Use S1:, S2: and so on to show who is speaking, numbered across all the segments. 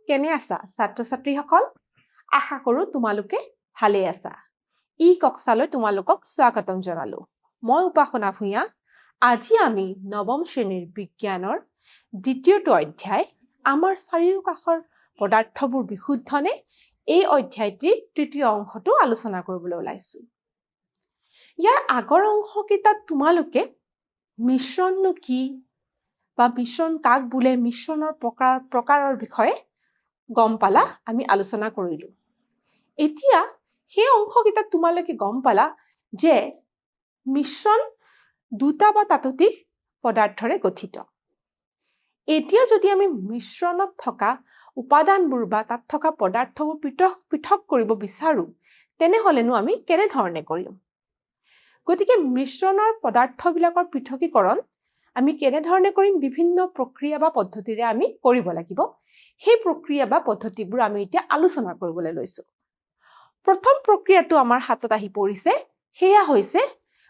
S1: কেনে আছা ছাত্ৰ-ছাত্ৰীসকল আশা কৰো তোমালোকে ভালে আছা ই কক্সালৈ তোমালোকক স্বাগতম জনালো মই উপাসনা ভূঞা আজি আমি নৱম শ্ৰেণীৰ বিজ্ঞানৰ দ্বিতীয়টো অধ্যায় আমাৰ চাৰিওকাষৰ পদাৰ্থবোৰ বিশুদ্ধনে এই অধ্যায়টিৰ তৃতীয় অংশটো আলোচনা কৰিবলৈ ওলাইছো ইয়াৰ আগৰ অংশকেইটাত তোমালোকে মিশ্ৰণনো কি বা মিশ্ৰণ কাক বোলে মিশ্ৰণৰ প্ৰকাৰৰ বিষয়ে গম পালা আমি আলোচনা কৰিলো এতিয়া সেই অংশকেইটাত তোমালোকে গম পালা যে মিশ্ৰণ দুটা বা তাতোধিক পদাৰ্থৰে গঠিত এতিয়া যদি আমি মিশ্ৰণত থকা উপাদানবোৰ বা তাত থকা পদাৰ্থবোৰ পৃথক কৰিব বিচাৰো তেনেহলেনো আমি কেনে ধৰণে কৰিম গতিকে মিশ্ৰণৰ পদাৰ্থবিলাকৰ পৃথকীকৰণ আমি কেনে ধৰণে কৰিম বিভিন্ন প্ৰক্ৰিয়া বা পদ্ধতিৰে আমি কৰিব লাগিব সেই প্ৰক্ৰিয়া বা পদ্ধতিবোৰ আমি এতিয়া আলোচনা কৰিবলৈ লৈছো প্ৰথম প্ৰক্ৰিয়াটো আমাৰ হাতত আহি পৰিছে সেয়া হৈছে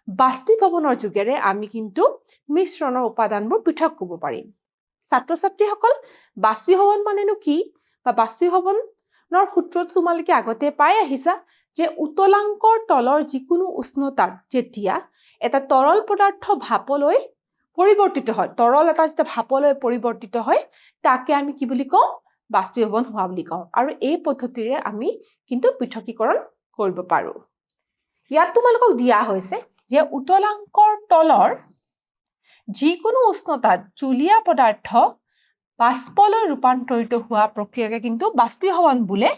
S1: বাষ্পীভৱনৰ যোগেৰে আমি কিন্তু মিশ্ৰণৰ উপাদানবোৰ পৃথক কৰিব পাৰিম ছাত্ৰ-ছাত্ৰীসকল বাষ্পীভৱন মানেনো কি বা বাষ্পীভৱনৰ সূত্ৰটো তোমালোকে আগতে পাই আহিছা যে উতলাংকৰ তলৰ যিকোনো উষ্ণতাত যেতিয়া এটা তৰল পদাৰ্থ ভাপলৈ পৰিৱৰ্তিত হয় তৰল এটা যেতিয়া ভাপলৈ পৰিৱৰ্তিত হয় তাকে আমি কি বুলি কওঁ বাষ্পীভৱন হোৱা বুলি কওঁ আৰু এই পদ্ধতিৰে আমি কিন্তু পৃথকীকৰণ কৰিব পাৰো ইয়াত তোমালোকক দিয়া হৈছে যে উতলাংকৰ তলৰ যিকোনো উষ্ণতাত জুলীয়া পদাৰ্থ বাষ্পলৈ ৰূপান্তৰিত হোৱা প্ৰক্ৰিয়াকে কিন্তু বাষ্পীভৱন বোলে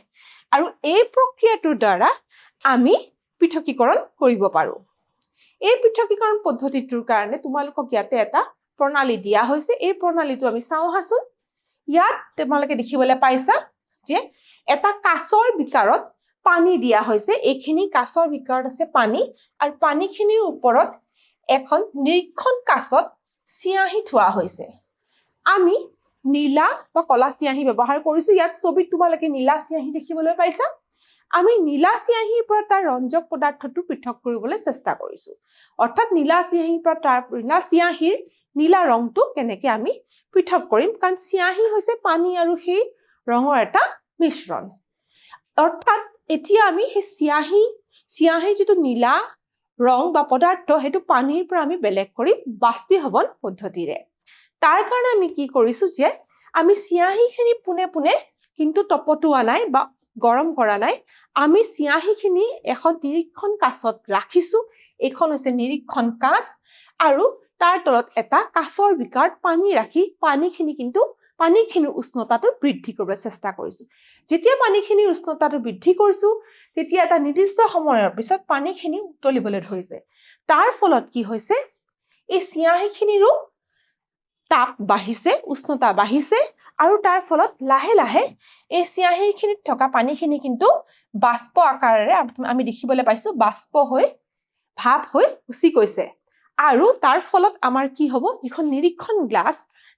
S1: আৰু এই প্ৰক্ৰিয়াটোৰ দ্বাৰা আমি পৃথকীকৰণ কৰিব পাৰো এই পৃথকীকৰণ পদ্ধতিটোৰ কাৰণে তোমালোকক ইয়াতে এটা প্ৰণালী দিয়া হৈছে এই প্ৰণালীটো আমি চাওঁ হাচোন ইয়াত তোমালোকে দেখিবলৈ পাইছা যে এটা কাঁচৰ বিকাৰত পানী দিয়া হৈছে এইখিনি কাঁচৰ বিকাৰত আছে পানী আৰু পানীখিনিৰ ওপৰত এখন নিৰীক্ষণ কাঁচত চিয়াঁহী থোৱা হৈছে আমি নীলা বা কলা চিয়াঁহী ব্যৱহাৰ কৰিছো ইয়াত ছবিত তোমালোকে নীলা চিয়াঁহী দেখিবলৈ পাইছা আমি নীলা চিয়াঁহীৰ পৰা তাৰ ৰঞ্জক পদাৰ্থটো পৃথক কৰিবলৈ চেষ্টা কৰিছো অৰ্থাৎ নীলা চিয়াঁহীৰ পৰা তাৰ নীলা চিয়াঁহীৰ নীলা ৰংটো কেনেকৈ আমি পৃথক কৰিম কাৰণ চিয়াঁহী হৈছে পানী আৰু সেই ৰঙৰ এটা মিশ্ৰণ অৰ্থাৎ এতিয়া আমি সেই চিয়াঁহীৰ যিটো নীলা ৰং বা পদাৰ্থ সেইটো পানীৰ পৰা আমি বেলেগ কৰি বাষ্পীভৱন পদ্ধতিৰে তাৰ কাৰণে আমি কি কৰিছো যে আমি চিয়াঁহীখিনি পোনে পোনে কিন্তু তপতোৱা নাই বা গৰম কৰা নাই আমি চিয়াঁহীখিনি এখন নিৰীক্ষণ কাঁচত ৰাখিছো এইখন হৈছে নিৰীক্ষণ কাঁচ আৰু তাৰ তলত এটা কাঁচৰ বিকাৰত পানী ৰাখি পানীখিনিৰ উষ্ণতাটো বৃদ্ধি কৰিবলৈ চেষ্টা কৰিছো যেতিয়া পানীখিনিৰ উষ্ণতাটো বৃদ্ধি কৰিছো তেতিয়া এটা নিৰ্দিষ্ট সময়ৰ পিছত পানীখিনি উতলিবলৈ ধৰিছে তাৰ ফলত কি হৈছে এই চিয়াঁহীখিনিৰো তাপ বাঢ়িছে উষ্ণতা বাঢ়িছে আৰু তাৰ ফলত লাহে লাহে এই চিয়াঁহীখিনিত থকা পানীখিনি কিন্তু বাষ্প আকাৰেৰে আমি দেখিবলৈ পাইছো বাষ্প হৈ ভাপ হৈ গুচি গৈছে আৰু তাৰ ফলত আমাৰ কি হ'ব যিখন নিৰীক্ষণ গ্লাছ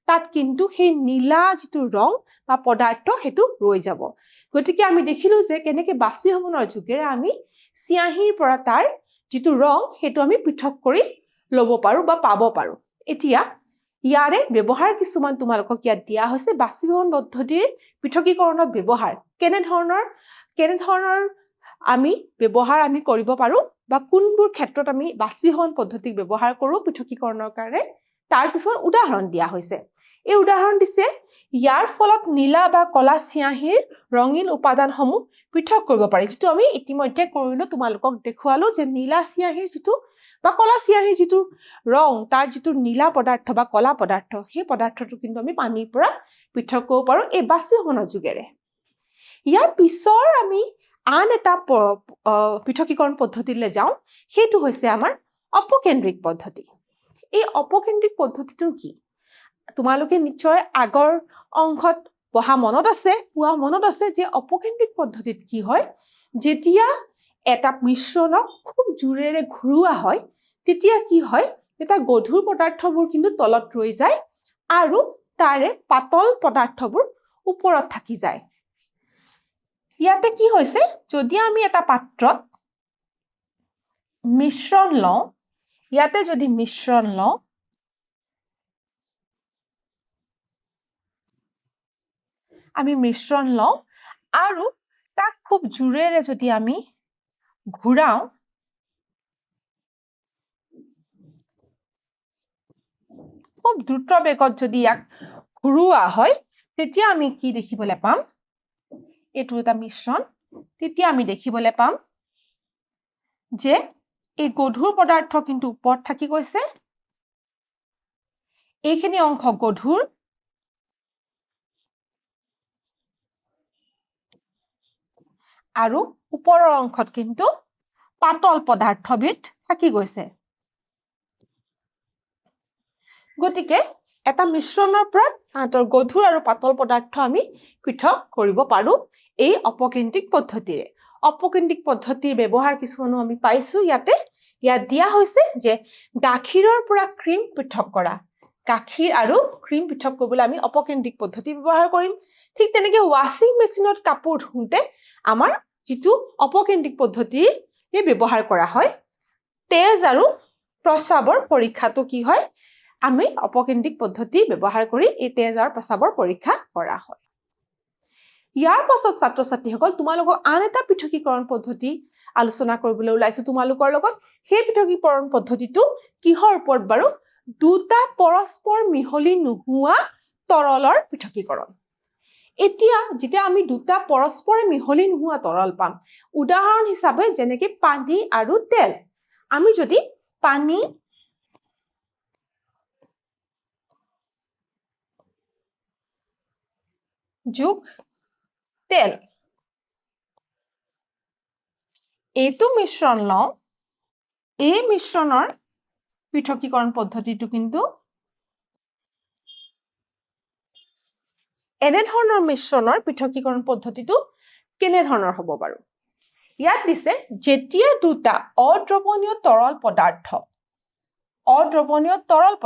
S1: তাত কিন্তু সেই নীলা যিটো ৰং বা পদাৰ্থ সেইটো ৰৈ যাব গতিকে আমি দেখিলো যে কেনেকৈ বাষ্পীভৱনৰ যোগেৰে আমি চিয়াঁহীৰ পৰা তাৰ যিটো ৰং সেইটো আমি পৃথক কৰি ল'ব পাৰো বা পাব পাৰো এতিয়া ইয়াৰে ব্যৱহাৰ কিছুমান তোমালোকক ইয়াত দিয়া হৈছে বাষ্পীভৱন পদ্ধতিৰ পৃথকীকৰণত ব্যৱহাৰ কেনে ধৰণৰ আমি ব্যৱহাৰ আমি কৰিব পাৰো বা কোনবোৰ ক্ষেত্ৰত আমি বাষ্পীভৱন পদ্ধতিক ব্যৱহাৰ কৰো পৃথকীকৰণৰ কাৰণে তাৰ কিছুমান উদাহৰণ দিয়া হৈছে এই উদাহৰণ দিছে ইয়াৰ ফলত নীলা বা কলা চিয়াঁহীৰ ৰঙীন উপাদানসমূহ পৃথক কৰিব পাৰি যেটো আমি ইতিমধ্যে কৰিলো তোমালোকক দেখুৱালো যে নীলা চিয়াঁহীৰ যিটো বা কলা চিয়াঁহীৰ যিটো ৰং তাৰ যিটো নীলা পদাৰ্থ বা কলা পদাৰ্থ সেই পদাৰ্থটো কিন্তু আমি পানীৰ পৰা পৃথক কৰিব পাৰো এই বাষ্পীভৱনৰ যোগেৰে ইয়াৰ পিছৰ আমি আন এটা পৃথকীকৰণ পদ্ধতিলৈ যাওঁ সেইটো হৈছে আমাৰ অপকেন্দ্ৰিক পদ্ধতি এই অপকেন্দ্ৰিক পদ্ধতিটো কি তোমালোকে নিশ্চয় আগৰ অংশত পোৱা মনত আছে যে অপকেন্দ্ৰিক পদ্ধতিত কি হয় যেতিয়া এটা মিশ্ৰণক খুব জোৰেৰে ঘূৰোৱা হয় তেতিয়া কি হয় এটা গধুৰ পদাৰ্থবোৰ কিন্তু তলত ৰৈ যায় আৰু তাৰে পাতল পদাৰ্থবোৰ ওপৰত থাকি যায় ইয়াতে কি হৈছে যদি আমি এটা পাত্ৰত মিশ্ৰণ লওঁ ইয়াতে যদি মিশ্ৰণ লওঁ আমি মিশ্ৰণ লওঁ আৰু তাক খুব জোৰেৰে যদি আমি ঘূৰাও খুব দ্ৰুত বেগত যদি ইয়াক ঘূৰোৱা হয় তেতিয়া আমি কি দেখিবলৈ পাম এইটো এটা মিশ্ৰণ তেতিয়া আমি দেখিবলৈ পাম যে এই গধুৰ পদাৰ্থ কিন্তু ওপৰত থাকি গৈছে এইখিনি অংশ গধুৰ আৰু ওপৰৰ অংশত কিন্তু পাতল পদাৰ্থবিধ থাকি গৈছে গতিকে এটা মিশ্ৰণৰ পৰা তাঁতৰ গধুৰ আৰু পাতল পদাৰ্থ আমি পৃথক কৰিব পাৰো এই অপকেন্দ্ৰিক পদ্ধতিৰে অপকেন্দ্ৰিক পদ্ধতিৰ ব্যৱহাৰ কিছুমানো আমি পাইছো ইয়াত দিয়া হৈছে যে গাখীৰৰ পৰা ক্ৰীম পৃথক কৰা গাখীৰ আৰু ক্ৰীম পৃথক কৰিবলৈ আমি অপকেন্দ্ৰিক পদ্ধতি ব্যৱহাৰ কৰিম ঠিক তেনেকৈ ৱাশ্বিং মেচিনত কাপোৰ ধুওঁতে আমাৰ যেটো অপকেন্দ্ৰিক পদ্ধতিৰ ব্যৱহাৰ কৰা হয় তেজ আৰু প্ৰস্ৰাৱৰ পৰীক্ষাটো কি হয় আমি অপকেন্দ্ৰিক পদ্ধতি ব্যৱহাৰ কৰি এই তেজ আৰু প্ৰস্ৰাৱৰ পৰীক্ষা কৰা হয় ইয়াৰ পাছত ছাত্ৰ ছাত্ৰীসকল তোমালোকক আন এটা পৃথকীকৰণ পদ্ধতি আলোচনা কৰিবলৈ ওলাইছো তোমালোকৰ লগত সেই পৃথকীকৰণ পদ্ধতিটো কিহৰ ওপৰত বাৰু দুটা পৰস্পৰ মিহলি নোহোৱা তৰলৰ পৃথকীকৰণ এতিয়া যেতিয়া আমি দুটা পৰস্পৰ মিহলি নোহোৱা তৰল পাম উদাহৰণ হিচাপে যেনেকৈ পানী আৰু তেল আমি যদি পানী যোগ তেল এইটো মিশ্ৰণ লওঁ এই মিশ্ৰণৰ পৃথকীকৰণ পদ্ধতিটো কিন্তু এনে ধৰণৰ মিশ্ৰণৰ পৃথকীকৰণ পদ্ধতিটো কেনে ধৰণৰ হ'ব বাৰু ইয়াত দিছে যেতিয়া দুটা অদ্ৰৱণীয় তৰল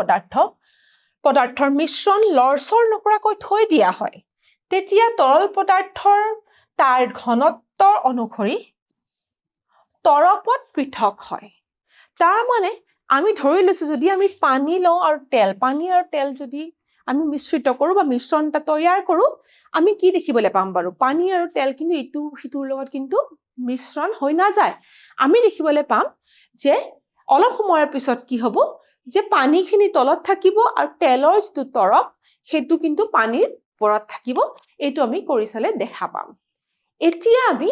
S1: পদাৰ্থৰ মিশ্ৰণ লৰচৰ নকৰাকৈ থৈ দিয়া হয় তেতিয়া তৰল পদাৰ্থৰ তাৰ ঘনত্বৰ অনুসৰি তৰপত পৃথক হয় তাৰ মানে আমি ধৰি লৈছো যদি আমি পানী লওঁ আৰু তেল যদি আমি মিশ্ৰিত কৰো বা মিশ্ৰণ এটা তৈয়াৰ কৰো আমি কি দেখিবলৈ পাম বাৰু পানী আৰু তেল কিন্তু ইটো সিটোৰ লগত কিন্তু মিশ্ৰণ হৈ নাযায় আমি দেখিবলৈ পাম যে অলপ সময়ৰ পিছত কি হ'ব যে পানীখিনি তলত থাকিব আৰু তেলৰ যেটো তৰপ সেইটো কিন্তু পানীৰ ওপৰত থাকিব এইটো আমি কৰি চালে দেখা পাম এতিয়া আমি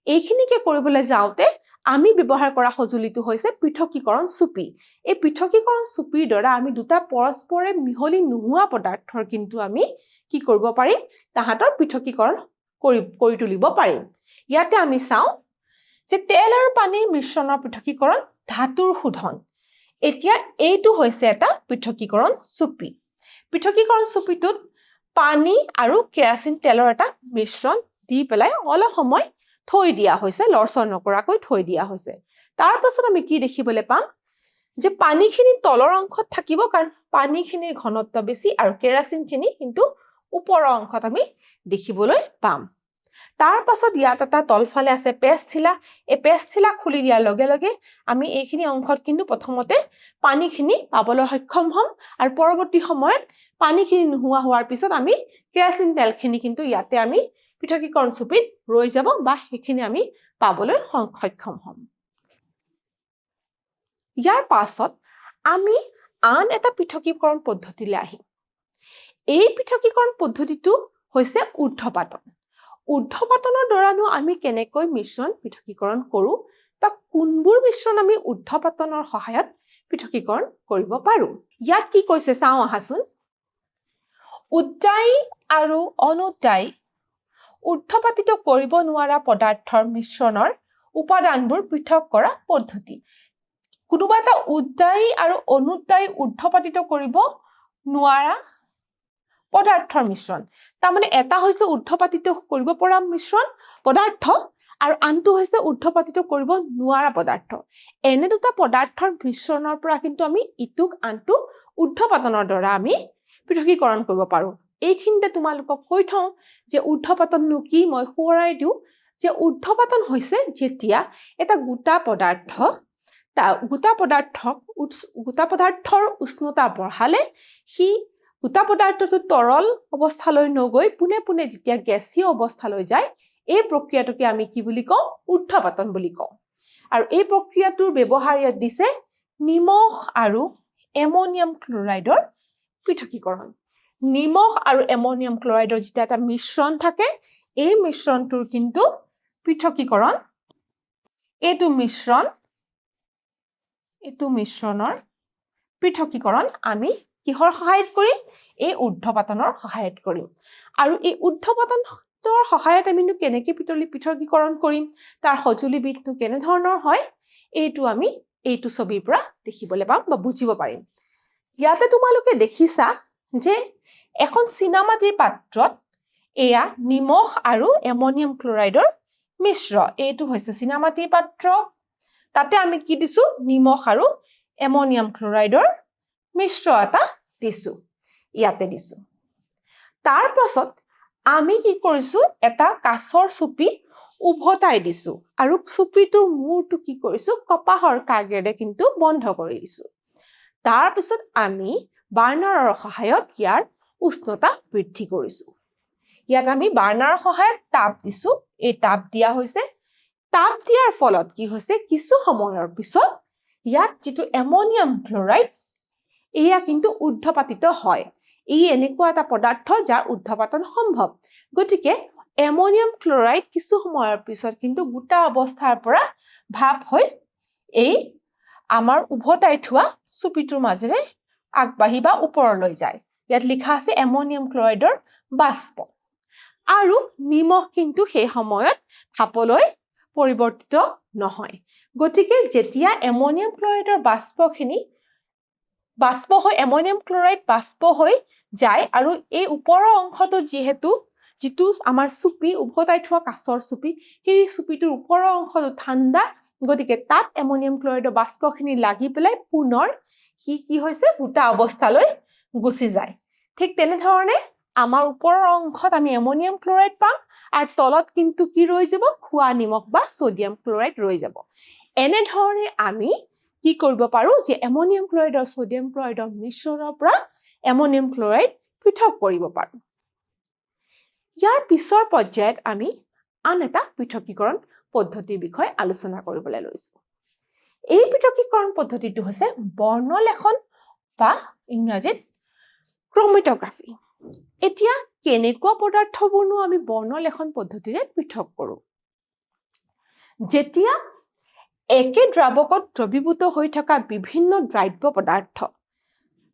S1: এইখিনিকে কৰিবলৈ যাওঁতে আমি ব্যৱহাৰ কৰা সঁজুলিটো হৈছে পৃথকীকৰণ চুপি এই পৃথকীকৰণ চুপিৰ দ্বাৰা আমি দুটা পৰস্পৰে মিহলি নোহোৱা পদাৰ্থৰ কিন্তু আমি কি কৰিব পাৰিম তাহাঁতৰ পৃথকীকৰণ কৰি তুলিব পাৰিম ইয়াতে আমি চাওঁ যে তেল আৰু পানীৰ মিশ্ৰণৰ পৃথকীকৰণ ধাতুৰ শোধন এতিয়া এইটো হৈছে এটা পৃথকীকৰণ চুপি পৃথকীকৰণ চুপিটোত পানী আৰু কেৰাচিন তেলৰ এটা মিশ্ৰণ দি পেলাই অলপ সময় থৈ দিয়া হৈছে লৰচৰ নকৰাকৈ থৈ দিয়া হৈছে তাৰ পাছত আমি কি দেখিবলৈ পাম যে পানীখিনি তলৰ অংশত থাকিব কাৰণ পানীখিনিৰ ঘনত্ব বেছি আৰু কেৰাচিনখিনি কিন্তু ওপৰৰ অংশত আমি দেখিবলৈ পাম তাৰ পাছত ইয়াত এটা তলফালে আছে পেষ্টথিলা এই পেষ্টথিলা খুলি দিয়াৰ লগে লগে আমি এইখিনি অংশত কিন্তু প্ৰথমতে পানীখিনি পাবলৈ সক্ষম হ'ম আৰু পৰৱৰ্তী সময়ত পানীখিনি নোহোৱা হোৱাৰ পিছত আমি কেৰাচিন তেলখিনি কিন্তু ইয়াতে আমি পৃথকীকৰণ চুপিত ৰৈ যাব বা সেইখিনি আমি পাবলৈ সক্ষম হ'ম ইয়াৰ পাছত আমি আন এটা পৃথকীকৰণ পদ্ধতিলৈ আহিম এই পৃথকীকৰণ পদ্ধতিটো হৈছে ঊৰ্ধ্বপাতনৰ দ্বাৰানো আমি কেনেকৈ মিশ্ৰণ পৃথকীকৰণ কৰো বা কোনবোৰ মিশ্ৰণ আমি ঊৰ্ধ্বপাতনৰ সহায়ত পৃথকীকৰণ কৰিব পাৰো ইয়াত কি কৈছে চাওঁ আহাচোন উদ্দায়ী আৰু অনুদ্দায়ী ঊৰ্ধ্বপাতিত কৰিব নোৱাৰা পদাৰ্থৰ মিশ্ৰণৰ উপাদানবোৰ পৃথক কৰা পদ্ধতি কোনোবা এটা উদ্দায়ী আৰু অনুদ্দায়ী ঊৰ্ধ্বপাতিত কৰিব নোৱাৰা পদাৰ্থৰ মিশ্ৰণ তাৰমানে এটা হৈছে ঊৰ্ধ্বপাতিত কৰিব পৰা মিশ্ৰণ পদাৰ্থ আৰু আনটো হৈছে ঊৰ্ধ্বপাতিত কৰিব নোৱাৰা পদাৰ্থ এনে দুটা পদাৰ্থৰ মিশ্ৰণৰ পৰা কিন্তু আমি ইটোক আনটো ঊৰ্ধ্বপাতনৰ দ্বাৰা আমি পৃথকীকৰণ কৰিব পাৰো এইখিনিতে তোমালোকক কৈ থওঁ যে ঊৰ্ধ্বপাতননো কি মই সোঁৱৰাই দিওঁ যে ঊৰ্ধ্বপাতন হৈছে যেতিয়া এটা গোটা পদাৰ্থৰ উষ্ণতা বঢ়ালে সি গোটা পদাৰ্থটো তৰল অৱস্থালৈ নগৈ পোনে পোনে যেতিয়া গেছীয় অৱস্থালৈ যায় এই প্ৰক্ৰিয়াটোকে আমি কি বুলি কওঁ ঊৰ্ধ্বপাতন বুলি কওঁ আৰু এই প্ৰক্ৰিয়াটোৰ ব্যৱহাৰ ইয়াত দিছে নিমখ আৰু এমনিয়াম ক্লোৰাইডৰ পৃথকীকৰণ নিমখ আৰু এমনিয়াম ক্লোৰাইডৰ যেতিয়া এটা মিশ্ৰণ থাকে এই মিশ্ৰণটোৰ কিন্তু পৃথকীকৰণ এইটো মিশ্ৰণৰ পৃথকীকৰণ আমি কিহৰ সহায়ত কৰিম এই ঊৰ্ধ্বপাতনৰ সহায়ত কৰিম আৰু এই ঊৰ্ধ্বপাতনৰ সহায়ত আমি কেনেকৈ পৃথকীকৰণ কৰিম তাৰ সঁজুলিবিধটো কেনে ধৰণৰ হয় এইটো আমি এইটো ছবিৰ পৰা দেখিবলৈ পাম বা বুজিব পাৰিম ইয়াতে তোমালোকে দেখিছা যে এখন চিনামাটিৰ পাত্ৰত এয়া নিমখ আৰু এমনিয়াম ক্লোৰাইডৰ মিশ্ৰ এইটো হৈছে চিনামাটিৰ পাত্ৰ তাতে আমি কি দিছো নিমখ আৰু এমনিয়াম ক্লোৰাইডৰ মিশ্ৰ এটা দিছো ইয়াতে দিছো তাৰ পাছত আমি কি কৰিছো এটা কাঁচৰ চুপি উভতাই দিছো আৰু চুপিটোৰ মূৰটো কি কৰিছো কপাহৰ কাগেৰে কিন্তু বন্ধ কৰি দিছো তাৰ পিছত আমি বাৰ্ণাৰৰ সহায়ত ইয়াৰ উষ্ণতা বৃদ্ধি কৰিছো ইয়াত আমি বাৰ্ণাৰৰ সহায়ত তাপ দিছো এই তাপ দিয়া হৈছে তাপ দিয়াৰ ফলত কি হৈছে কিছু সময়ৰ পিছত ইয়াত যেটো এমনিয়াম ক্লোৰাইড এয়া কিন্তু ঊৰ্ধ্বপাতিত হয় ই এনেকুৱা এটা পদাৰ্থ যাৰ ঊৰ্ধ্বপাতন সম্ভৱ গতিকে এমনিয়াম ক্লোৰাইড কিছু সময়ৰ পিছত কিন্তু গোটা অৱস্থাৰ পৰা ভাপ হৈ এই আমাৰ উভতাই থোৱা চুপিটোৰ মাজেৰে আগবাঢ়ি বা ওপৰলৈ যায় ইয়াত লিখা আছে এমনিয়াম ক্লোৰাইডৰ বাষ্প আৰু নিমখ কিন্তু সেই সময়ত ভাপলৈ পৰিৱৰ্তিত নহয় গতিকে যেতিয়া এমনিয়াম ক্লোৰাইডৰ বাষ্প হৈ এমনিয়াম ক্লোৰাইড বাষ্প হৈ যায় আৰু এই ওপৰৰ অংশটো যিটো আমাৰ চুপি উভতাই থোৱা কাঁচৰ চুপি সেই চুপিটোৰ ওপৰৰ অংশটো ঠাণ্ডা গতিকে তাত এমনিয়াম ক্লোৰাইডৰ বাষ্পখিনি লাগি পেলাই পুনৰ কি হৈছে গোটা অৱস্থালৈ গুচি যায় ঠিক তেনেধৰণে আমাৰ ওপৰৰ অংশত আমি এমনিয়াম ক্লোৰাইড পাম আৰু তলত কিন্তু কি ৰৈ যাব খোৱা নিমখ বা সোডিয়াম ক্লোৰাইড ৰৈ যাব এনেধৰণে আমি কি কৰিব পাৰো যে এমনিয়াম ক্লোৰাইড আৰু সোডিয়াম ক্লোৰাইডৰ মিশ্ৰণৰ পৰা এমনিয়াম ক্লোৰাইড পৃথক কৰিব পাৰো ইয়াৰ পিছৰ পৰ্যায়ত আমি আন এটা পৃথকীকৰণ পদ্ধতিৰ বিষয়ে আলোচনা কৰিবলৈ লৈছো এই পৃথকীকৰণ পদ্ধতিটো হৈছে বৰ্ণলেখন বা ইংৰাজীত ক্ৰোমেটোগ্ৰাফি এতিয়া কেনেকুৱা পদাৰ্থবোৰনো আমি বৰ্ণলেখন পদ্ধতিৰে পৃথক কৰো যেতিয়া একে দ্ৰাৱকত দ্ৰৱীভূত হৈ থকা বিভিন্ন দ্ৰব্য পদাৰ্থ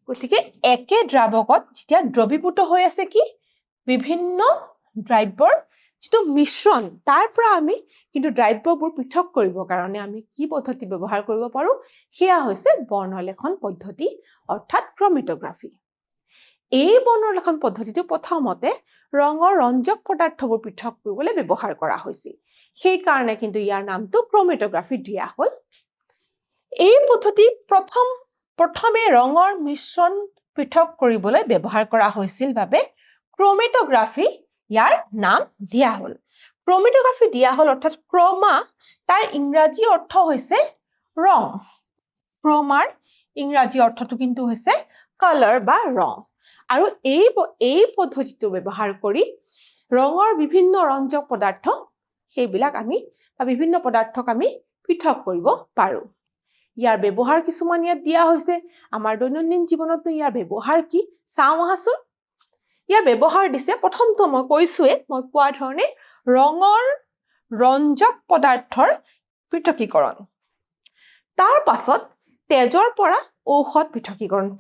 S1: গতিকে একে দ্ৰাৱকত যেতিয়া দ্ৰৱীভূত হৈ আছে কি বিভিন্ন দ্ৰব্যৰ যেটো মিশ্ৰণ তাৰ পৰা আমি কিন্তু দ্ৰব্যবোৰ পৃথক কৰিবৰ কাৰণে আমি কি পদ্ধতি ব্যৱহাৰ কৰিব পাৰো সেয়া হৈছে বৰ্ণলেখন পদ্ধতি অৰ্থাৎ ক্ৰোমেটোগ্ৰাফি এই বৰ্ণলেখন পদ্ধতিটো প্ৰথমতে ৰঙৰ ৰঞ্জক পদাৰ্থবোৰ পৃথক কৰিবলৈ ব্যৱহাৰ কৰা হৈছিল সেই কাৰণে কিন্তু ইয়াৰ নামটো ক্ৰোমেটোগ্ৰাফি দিয়া হ'ল এই পদ্ধতি প্ৰথমে ৰঙৰ মিশ্ৰণ পৃথক কৰিবলৈ ব্যৱহাৰ কৰা হৈছিল বাবে ক্ৰোমেটোগ্ৰাফি ইয়াৰ নাম দিয়া হ'ল ক্ৰোমেটোগ্ৰাফি দিয়া হ'ল অৰ্থাৎ ক্ৰোমা তাৰ ইংৰাজী অৰ্থ হৈছে ৰং ক্ৰোমাৰ ইংৰাজী অৰ্থটো কিন্তু হৈছে কালাৰ বা ৰং আৰু এই পদ্ধতিটো ব্যৱহাৰ কৰি ৰঙৰ বিভিন্ন ৰঞ্জক পদাৰ্থ সেইবিলাক আমি বা বিভিন্ন পদাৰ্থক আমি পৃথক কৰিব পাৰো ইয়াৰ ব্যৱহাৰ কিছুমান ইয়াত দিয়া হৈছে আমাৰ দৈনন্দিন জীৱনত ইয়াৰ ব্যৱহাৰ কি চাওঁ আহাচোন ইয়াৰ ব্যৱহাৰ দিছে প্ৰথমটো মই কৈছোৱে মই কোৱা ধৰণে ৰঙৰ ৰঞ্জক পদাৰ্থৰ পৃথকীকৰণ তাৰ পাছত তেজৰ পৰা ঔষধ পৃথকীকৰণ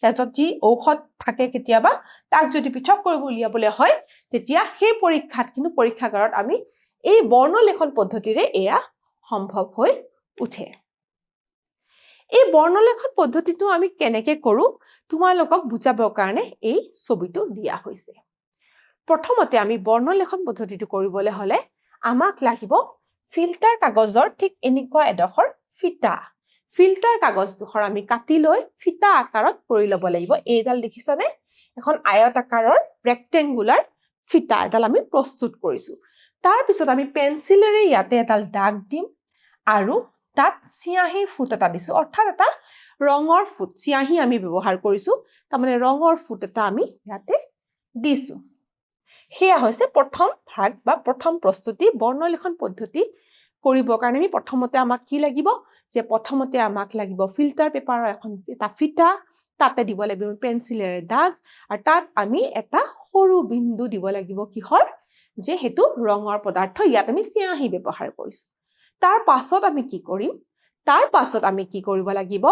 S1: তেজত যি ঔষধ থাকে কেতিয়াবা তাক যদি পৃথক কৰিব উলিয়াবলৈ হয় তেতিয়া সেই পৰীক্ষাত কিন্তু পৰীক্ষাগাৰত আমি এই বৰ্ণলেখন পদ্ধতিৰে এয়া সম্ভৱ হৈ উঠে এই বৰ্ণলেখন পদ্ধতিটো আমি কেনেকৈ কৰো তোমালোকক বুজাবৰ কাৰণে এই ছবিটো দিয়া হৈছে প্ৰথমতে আমি বৰ্ণলেখন পদ্ধতিটো কৰিবলৈ হলে আমাক লাগিব ফিল্টাৰ কাগজৰ ঠিক এনেকুৱা এডখৰ ফিটা ফিল্টাৰ কাগজডোখৰ আমি কাটি লৈ ফিটা আকাৰত কৰি ল'ব লাগিব এইডাল দেখিছানে এখন আয়ত আকাৰৰ ৰেক্টেংগুলাৰ ফিটা এডাল আমি প্ৰস্তুত কৰিছো তাৰ পিছত আমি পেন্সিলেৰে ইয়াতে এডাল দাগ দিম আৰু তাত চিয়াহীৰ ফুট এটা দিছো অৰ্থাৎ এটা ৰঙৰ ফুট চিয়াহী আমি ব্যৱহাৰ কৰিছো তাৰমানে ৰঙৰ ফুট এটা আমি ইয়াতে দিছো সেয়া হৈছে প্ৰথম ভাগ বা প্ৰথম প্ৰস্তুতি বৰ্ণলিখন পদ্ধতি কৰিবৰ কাৰণে আমি প্ৰথমতে আমাক কি লাগিব যে প্ৰথমতে আমাক লাগিব ফিল্টাৰ পেপাৰৰ এখন এটা ফিটা তাতে দিব লাগিব পেন্সিলেৰে দাগ আৰু তাত আমি এটা সৰু বিন্দু দিব লাগিব কিহৰ যে হেতু ৰঙৰ পদাৰ্থ ইয়াত আমি চিয়াহী ব্যৱহাৰ কৰিছো তাৰ পাছত আমি কি কৰিম তাৰ পাছত আমি কি কৰিব লাগিব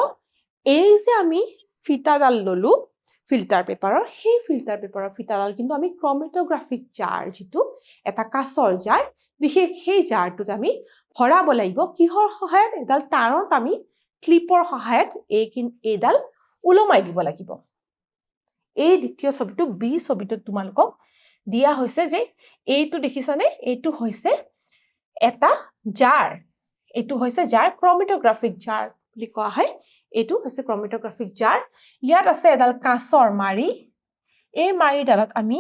S1: এই যে আমি ফিটাডাল ললো ফিল্টাৰ পেপাৰৰ সেই ফিল্টাৰ পেপাৰৰ ফিটাডাল কিন্তু আমি ক্ৰমেটোগ্ৰাফিক জাৰ যেটো এটা কাঁচৰ জাৰ বিশেষ সেই জাৰটোত আমি ভৰাব লাগিব কিহৰ সহায়ত এডাল তাৰত আমি ক্লিপৰ সহায়ত এইডাল উলমাই দিব লাগিব এই দ্বিতীয় ছবিটো বি ছবিটো তোমালোকক দিয়া হৈছে যে এইটো দেখিছানে এইটো হৈছে এটা জাৰ এইটো হৈছে জাৰ ক্ৰমেটোগ্ৰাফিক জাৰ বুলি কোৱা হয় এইটো হৈছে ক্ৰমেটোগ্ৰাফিক জাৰ ইয়াত আছে এডাল কাঁচৰ মাৰি এই মাৰিডালত আমি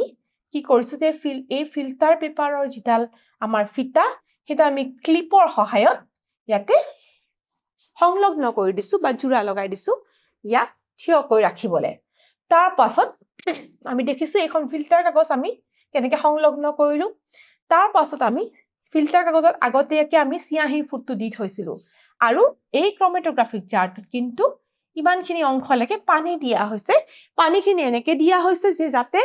S1: কি কৰিছো যে এই ফিল্টাৰ পেপাৰৰ যিডাল আমাৰ ফিটা হেটা আমি ক্লিপৰ সহায়ত ইয়াতে সংলগ্ন কৰি দিছো বা জোৰা লগাই দিছো ইয়াক থিয় কৰি ৰাখিবলে তাৰ পাছত আমি দেখিছো এখন ফিল্টাৰ কাগজ আমি কেনেকৈ সংলগ্ন কৰিলো তাৰ পাছত আমি ফিল্টাৰ কাগজত আগতেকে আমি চিয়াহীৰ ফুটটো দি থৈছিলো আৰু এই ক্ৰমেটোগ্ৰাফিক জাৰটোত কিন্তু ইমানখিনি অংশলৈকে পানী দিয়া হৈছে পানীখিনি এনেকৈ দিয়া হৈছে যে যাতে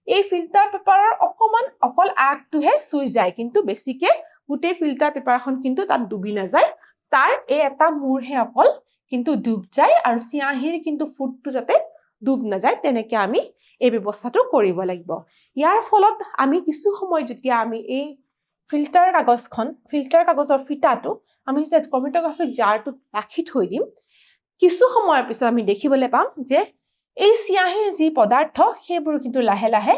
S1: এই ফিল্টাৰ পেপাৰৰ অকমান অকল আগটোহে চুই যায় কিন্তু বেছিকে গোটেই ফিল্টাৰ পেপাৰখন কিন্তু তাত ডুবি নাযায় তাৰ এই এটা মূৰহে অকল কিন্তু ডুব যায় আৰু চিয়াহীৰ কিন্তু ফুটটো যাতে ডুব নাযায় তেনেকৈ আমি এই ব্যৱস্থাটো কৰিব লাগিব ইয়াৰ ফলত আমি কিছু সময় যেতিয়া আমি এই ফিল্টাৰ কাগজৰ ফিটাটো আমি যে ক্ৰমেটোগ্ৰাফিক জাৰটোত ৰাখি থৈ দিম কিছু সময়ৰ পিছত আমি দেখিবলৈ পাম যে এই চিয়াহীৰ যি পদাৰ্থ সেইবোৰ কিন্তু লাহে লাহে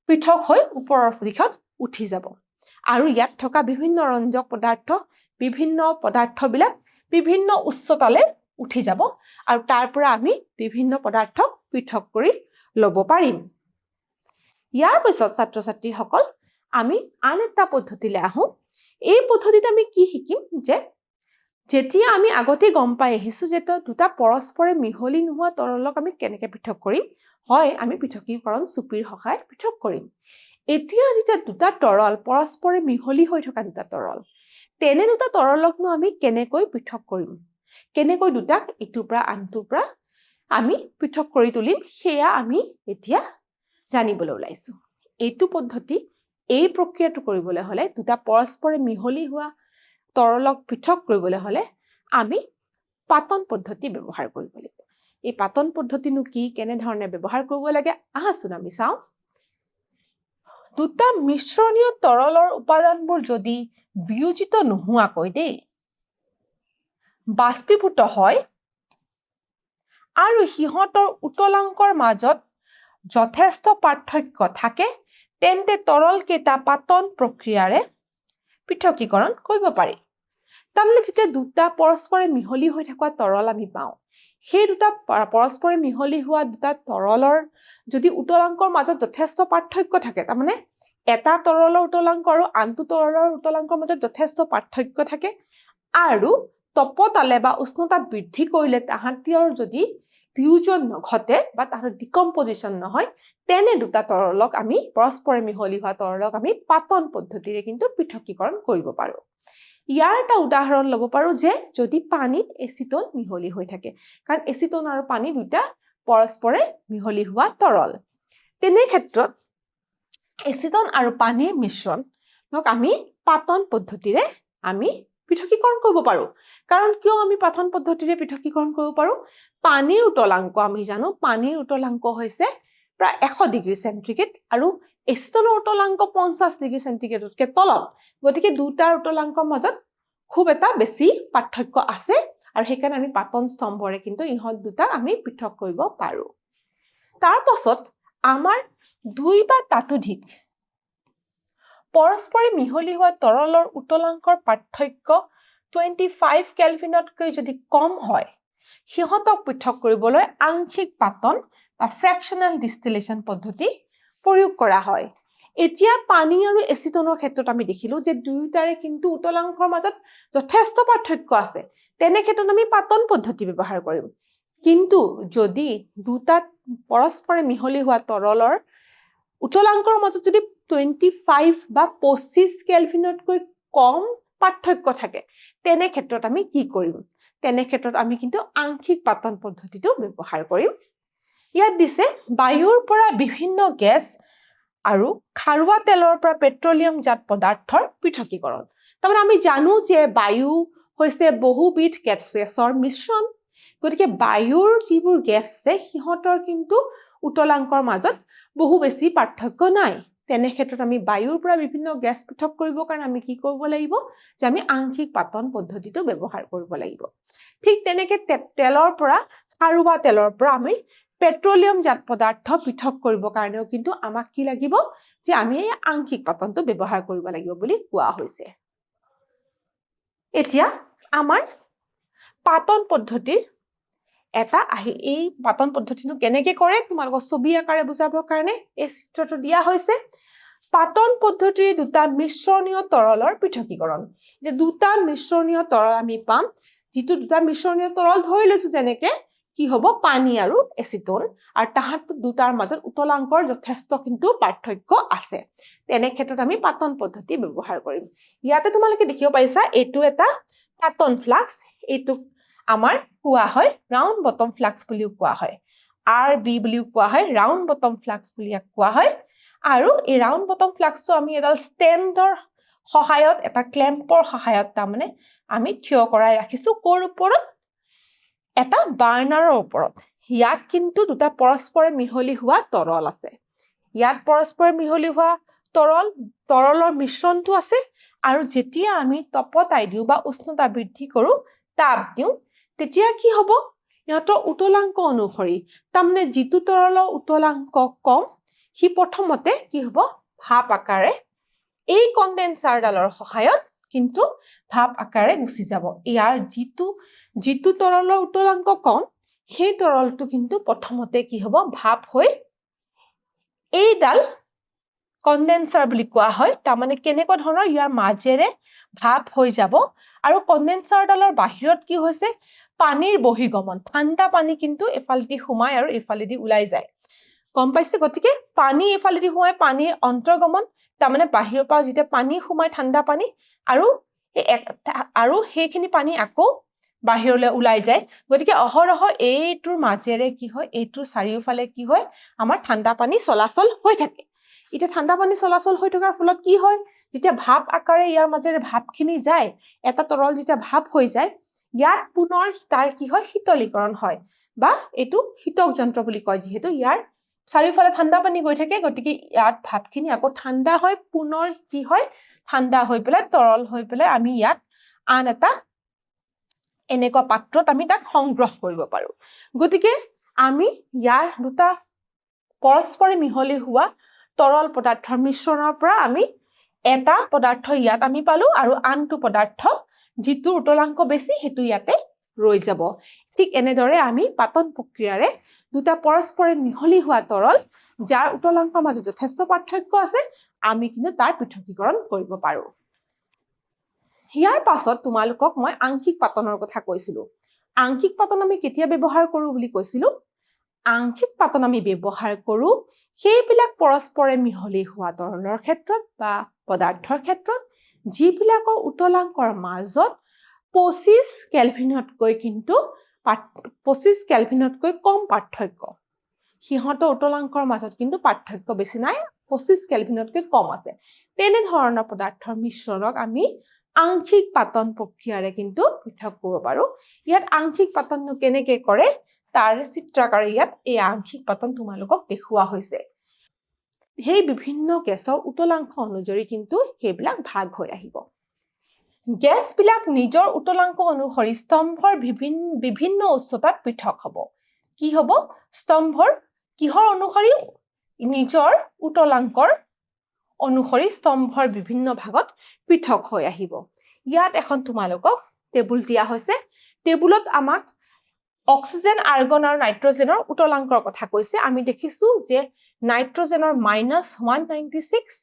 S1: পৃথক হৈ ওপৰৰ দিশত উঠি যাব আৰু ইয়াত থকা বিভিন্ন ৰঞ্জক পদাৰ্থবিলাক বিভিন্ন উচ্চতালৈ উঠি যাব আৰু তাৰ পৰা আমি বিভিন্ন পদাৰ্থ পৃথক কৰি ল'ব পাৰিম ইয়াৰ পিছত ছাত্ৰ-ছাত্ৰীসকল আমি আন এটা পদ্ধতিলৈ আহোঁ এই পদ্ধতিত আমি কি শিকিম যে যেতিয়া আমি আগতে গম পাই আহিছো যে দুটা পৰস্পৰে মিহলি নোহোৱা তৰলক আমি কেনেকৈ পৃথক কৰিম হয় আমি পৃথকীকৰণ চুপিৰ সহায়ত পৃথক কৰিম এতিয়া যেতিয়া দুটা তৰল পৰস্পৰে মিহলি হৈ থকা দুটা তৰল তেনে দুটা তৰলকনো আমি কেনেকৈ পৃথক কৰিম কেনেকৈ দুটাক ইটোৰ পৰা আনটোৰ পৰা আমি পৃথক কৰি তুলিম সেয়া আমি এতিয়া জানিবলৈ ওলাইছো এইটো পদ্ধতি এই প্ৰক্ৰিয়াটো কৰিবলৈ হলে দুটা পৰস্পৰে মিহলি হোৱা তৰলক পৃথক কৰিবলৈ হলে আমি পাতন পদ্ধতি ব্যৱহাৰ কৰিব লাগিব এই পাতন পদ্ধতিনো কি কেনে ধৰণে ব্যৱহাৰ কৰিব লাগে আহাচোন আমি চাওঁ দুটা মিশ্ৰণীয় তৰলৰ উপাদানবোৰ যদি বিয়োজিত নোহোৱাকৈ দেই বাষ্পীভূত হয় আৰু সিহঁতৰ উতলাংকৰ মাজত যথেষ্ট পাৰ্থক্য থাকে তেন্তে তৰল কেইটা পাতন প্ৰক্ৰিয়াৰে পৃথকীকৰণ কৰিব পাৰি তাৰমানে যেতিয়া দুটা পৰস্পৰে মিহলি হৈ থকা তৰল আমি পাওঁ সেই দুটা পৰস্পৰে মিহলি হোৱা দুটা তৰলৰ যদি উতলাংকৰ মাজত যথেষ্ট পাৰ্থক্য থাকে তাৰমানে এটা তৰলৰ উতলাংক আৰু আনটো তৰলৰ উতলাংকৰ মাজত যথেষ্ট পাৰ্থক্য থাকে আৰু তপতালে বা উষ্ণতা বৃদ্ধি কৰিলে তাহাঁতৰ যদি ফিউজন ঘটে বা তাহাঁতৰ ডিকম্পজিশন নহয় তেনে দুটা তৰলক আমি পৰস্পৰে মিহলি হোৱা তৰলক আমি পাতন পদ্ধতিৰে কিন্তু পৃথকীকৰণ কৰিব পাৰো ইয়াৰ এটা উদাহৰণ ল'ব পাৰো যে যদি পানীত এচিটন মিহলি হৈ থাকে কাৰণ এচিটন আৰু পানী দুটা পৰস্পৰে মিহলি হোৱা তৰল তেনে ক্ষেত্ৰত এচিটন আৰু পানীৰ মিশ্ৰণক আমি পাতন পদ্ধতিৰে আমি পৃথকীকৰণ কৰিব পাৰো কাৰণ কিয় আমি পাতন পদ্ধতিৰে পৃথকীকৰণ কৰিব পাৰো পানীৰ উতলাংক আমি জানো পানীৰ উতলাংক হৈছে প্ৰায় 100 ডিগ্ৰী সেন্টিগ্ৰেড আৰু এচিটনৰ উতলাংক 50 ডিগ্ৰী সেন্টিগ্ৰেডতকৈ তলত গতিকে দুটাৰ উতলাংকৰ মাজত খুব এটা বেছি পাৰ্থক্য আছে আৰু সেইকাৰণে আমি পাতন স্তম্ভৰে কিন্তু ইহঁত দুটাক আমি পৃথক কৰিব পাৰো তাৰ পাছত আমাৰ দুই বা তাতোধিক পৰস্পৰে মিহলি হোৱা তৰলৰ উতলাংকৰ পাৰ্থক্য 25 কেলভিনতকৈ যদি কম হয় সিহঁতক পৃথক কৰিবলৈ আংশিক পাতন বা ফ্ৰেকশনাল ডিষ্টিলেশ্যন পদ্ধতি প্ৰয়োগ কৰা হয় এতিয়া পানী আৰু এচিটনৰ ক্ষেত্ৰত আমি দেখিলো যে দুয়োটাৰে কিন্তু উতলাংকৰ মাজত যথেষ্ট পাৰ্থক্য আছে তেনে ক্ষেত্ৰত আমি পাতন পদ্ধতি ব্যৱহাৰ কৰিম কিন্তু যদি দুটা পৰস্পৰে মিহলি হোৱা তৰলৰ উতলাংকৰ মাজত যদি 25 বা 25 কেলভিনতকৈ কম পাৰ্থক্য থাকে তেনে ক্ষেত্ৰত আমি কি কৰিম তেনে ক্ষেত্ৰত আমি কিন্তু আংশিক পাতন পদ্ধতিটো ব্যৱহাৰ কৰিম ইয়াত দিছে বায়ুৰ পৰা বিভিন্ন গেছ আৰু খাৰুৱা তেলৰ পৰা পেট্ৰলিয়ামজাত পদাৰ্থৰ পৃথকীকৰণ তাৰমানে আমি জানো যে বায়ু হৈছে বহুবিধ গেছৰ মিশ্ৰণ গতিকে বায়ুৰ যিবোৰ গেছ আছে সিহঁতৰ কিন্তু উতলাংকৰ মাজত বহু বেছি পাৰ্থক্য নাই তেনে ক্ষেত্ৰত আমি বায়ুৰ পৰা বিভিন্ন গেছ পৃথক কৰিবৰ কাৰণে আমি কি কৰিব লাগিব যে আমি আংশিক পাতন পদ্ধতিটো ব্যৱহাৰ কৰিব লাগিব ঠিক তেনেকৈ তেলৰ পৰা খাৰুৱা তেলৰ পৰা আমি পেট্ৰলিয়ামজাত পদাৰ্থ পৃথক কৰিবৰ কাৰণেও কিন্তু আমাক কি লাগিব যে আমি এই আংশিক পাতনটো ব্যৱহাৰ কৰিব লাগিব বুলি কোৱা হৈছে এতিয়া আমাৰ পাতন পদ্ধতিৰ এটা এই পাতন পদ্ধতিটো কেনেকে কৰে তোমালোকক ছবি আকাৰে বুজাবৰ কাৰণে এই চিত্ৰটো দিয়া হৈছে পাতন পদ্ধতিৰ দুটা মিশ্ৰণীয় তৰলৰ পৃথকীকৰণ যে দুটা মিশ্ৰণীয় তৰল আমি পাম যেটো দুটা মিশ্ৰণীয় তৰল ধৰি লৈছো যেনেকে কি হ'ব পানী আৰু এচিটন আৰু তাহাত দুটাৰ মাজত উতলাংকৰ যথেষ্ট কিন্তু পাৰ্থক্য আছে তেনে ক্ষেত্ৰত আমি পাতন পদ্ধতি ব্যৱহাৰ কৰিম ইয়াতে তোমালোকে দেখিব পাইছা এটো এটা পাতন ফ্লাক্স এটো আমাৰ কোৱা হয় ৰাউন্ড বটম ফ্লাক্স বুলিও কোৱা হয় RB বুলিও কোৱা হয় ৰাউন্ড বটম ফ্লাক্স বুলি কোৱা হয় আৰু এই ৰাউন্ড বটম ফ্লাক্সটো আমি এডাল ষ্টেণ্ডৰ সহায়ত এটা ক্লেম্পৰ সহায়ত তাৰমানে আমি থিয় কৰাই ৰাখিছো কোৰ ওপৰত এটা বাৰ্নাৰৰ ওপৰত ইয়াত কিন্তু দুটা পৰস্পৰে মিহলি হোৱা তৰল আছে ইয়াত পৰস্পৰে মিহলি হোৱা তৰলৰ মিশ্ৰণটো আছে আৰু যেতিয়া আমি তপতাই দিও বা উষ্ণতা বৃদ্ধি কৰো তাপ দিও তেতিয়া কি হ'ব ইহঁতৰ উতলাংক অনুসৰি তাৰমানে যিটো তৰলৰ উতলাংক কম হি প্ৰথমতে কি হ'ব ভাপ আকাৰে এই কনডেন্সাৰডালৰ সহায়ত কিন্তু ভাপ আকাৰে গুচি যাব ইয়াৰ যিটো তৰলৰ উতলাংক কম সেই তৰলটো কিন্তু প্ৰথমতে কি হ'ব ভাপ হৈ এইডাল কনডেন্সাৰ বুলি কোৱা হয় তাৰমানে কেনেকুৱা ধৰণৰ ইয়াৰ মাজেৰে ভাপ হৈ যাব আৰু কনডেন্সাৰডালৰ বাহিৰত কি হৈছে পানীৰ বহিগমন ঠাণ্ডা পানী কিন্তু এফালেদি সোমাই আৰু এফালেদি ওলাই যায় গম পাইছে গতিকে পানী এফালেদি সোমাই পানীৰ অন্তৰ্গমন তাৰমানে বাহিৰৰ পৰা যেতিয়া পানী সোমাই ঠাণ্ডা পানী আৰু সেইখিনি পানী আকৌ বাহিৰলৈ ওলাই যায় গতিকে অহৰহ এইটোৰ মাজেৰে কি হয় এইটোৰ চাৰিওফালে কি হয় আমাৰ ঠাণ্ডা পানী চলাচল হৈ থাকে এটা ঠাণ্ডা পানী চলাচল হৈ থকাৰ ফলত কি হয় যেতিয়া ভাপ আকাৰে ইয়াৰ মাজেৰে ভাপখিনি যায় এটা তৰল যেতিয়া ভাপ হৈ যায় ইয়াত পুনৰ তাৰ কি হয় শীতলীকৰণ হয় বা এটো শীতক যন্ত্ৰ বুলি কয় যেহেতু ইয়াৰ চাৰিওফালে ঠাণ্ডা পানী গৈ থাকে গতিকে ইয়াত ভাপখিনি আকৌ ঠাণ্ডা হয় পুনৰ কি হয় ঠাণ্ডা হৈ পেলাই তৰল হৈ পেলাই আমি ইয়াত আন এটা এনেকুৱা পাত্ৰত আমি তাক সংগ্ৰহ কৰিব পাৰো গতিকে আমি ইয়াৰ দুটা পৰস্পৰে মিহলি হোৱা তৰল পদাৰ্থৰ মিশ্ৰণৰ পৰা আমি এটা পদাৰ্থ ইয়াত আমি পালো আৰু আনটো পদাৰ্থ যিটো উতলাংক বেছি হেতু ইয়াতে ৰৈ যাব ঠিক এনেদৰে আমি পাতন প্ৰক্ৰিয়াৰে দুটা পৰস্পৰে মিহলি হোৱা তৰল যাৰ উতলাংকৰ মাজত যথেষ্ট পাৰ্থক্য আছে আমি কিন্তু তাৰ পৃথকীকৰণ কৰিব পাৰো ইয়াৰ পাছত তোমালোকক মই আংশিক পাতনৰ কথা কৈছিলো আংশিক পাতন আমি কেতিয়া ব্যৱহাৰ কৰো বুলি কৈছিলো আংশিক পাতন আমি ব্যৱহাৰ কৰো সেইবিলাক পৰস্পৰে মিহলি হোৱা তৰলৰ ক্ষেত্ৰত বা পদাৰ্থৰ ক্ষেত্ৰত যিবিলাকৰ উতলাংকৰ মাজত 25 কেলভিনতকৈ কিন্তু 25 কেলভিনতকৈ কম পাৰ্থক্য সিহঁতৰ উতলাংকৰ মাজত কিন্তু পাৰ্থক্য বেছি নাই 25 কেলভিনতকৈ কম আছে তেনে ধৰণৰ পদাৰ্থৰ মিশ্ৰণক আমি আংশিক পাতন প্ৰক্ৰিয়াৰে কিন্তু পৃথক কৰিব পাৰো ইয়াত আংশিক পাতনটো কেনেকৈ কৰে তাৰ চিত্ৰাকাৰে ইয়াত এই আংশিক পাতন তোমালোকক দেখুওৱা হৈছে সেই বিভিন্ন গেছৰ উতলাংক অনুযায়ী কিন্তু সেইবিলাক ভাগ হৈ আহিব গেছবিলাক নিজৰ উতলাংক অনুসৰি স্তম্ভৰ বিভিন্ন উচ্চতাত পৃথক হ'ব কি হ'ব স্তম্ভৰ কিহৰ অনুসৰি নিজৰ উতলাংকৰ অনুসৰি স্তম্ভৰ বিভিন্ন ভাগত পৃথক হৈ আহিব ইয়াত এখন তোমালোকক টেবুল দিয়া হৈছে টেবুলত আমাক অক্সিজেন আৰ্গন আৰু নাইট্ৰজেনৰ উতলাংকৰ কথা কৈছে আমি দেখিছো যে নাইট্ৰজেনৰ -196